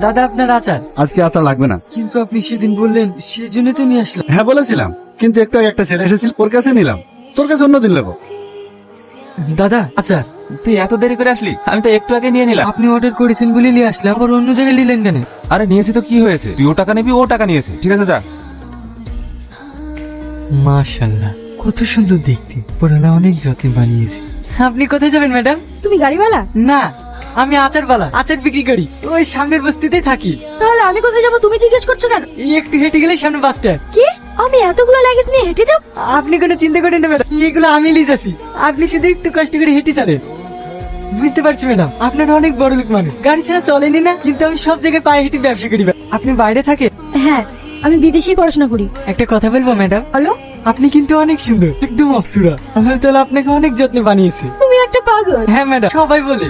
দাদা আপনার আচার। আজকে আচার লাগবে না। কিন্তু আপনি সেদিন বললেন, সেজন্য তো নিয়ে আসলাম। হ্যাঁ বলেছিলাম, কিন্তু একটু আগে একটা ছেলে এসেছিল, ওর কাছে নিলাম। তোর কাছে অন্যদিন নেবো। দাদা আচার। তুই এত দেরি করে আসলি? আমি তো একটু আগে নিয়ে নিলাম। আপনি অর্ডার করেছেন বলে নিয়ে আসলাম, আবার অন্য জায়গায় নিলেন কেন? আরে নিয়েছি তো কি হয়েছে, তুই ও টাকা নিবি, ও টাকা নিয়েছে, ঠিক আছে যা। মাশাআল্লাহ, কত সুন্দর দেখতে, পুরানা অনেক যত্নে বানিয়েছে। আপনি কোথায় যাবেন ম্যাডাম? তুমি গাড়িওয়ালা? না, আমি আচারওয়ালা, আচার বিক্রি করি, ওই সামনের বস্তিতেই থাকি। তাহলে আমি কোথায় যাবো তুমি জিজ্ঞেস করছো কেন? এই একটু হেঁটে গেলে সামনে বাস স্ট্যান্ড। কি? আমি এতগুলো লাগেজ নিয়ে হেঁটে যাব? আপনি কোনো চিন্তা করেন না ম্যাডাম, এগুলো আমি নিয়ে যাচ্ছি, আপনি শুধু একটু কষ্ট করে হেঁটে চলেন। বুঝতে পারছি ম্যাডাম, আপনারা অনেক বড় লোক মানুষ, গাড়ি ছাড়া চলেনি না, কিন্তু আমি সব জায়গায় পায়ে হেঁটে ব্যবসা করি। আপনি বাইরে থাকে? হ্যাঁ, আমি বিদেশেই পড়াশোনা করি। একটা কথা বলবো ম্যাডাম? হ্যালো? আপনি কিন্তু অনেক সুন্দর, একদম অপসুরা। আল্লাহ তাআলা আপনাকে অনেক যত্নে বানিয়েছে। তুমি একটা পাগল। হ্যাঁ ম্যাডাম, সবাই বলে।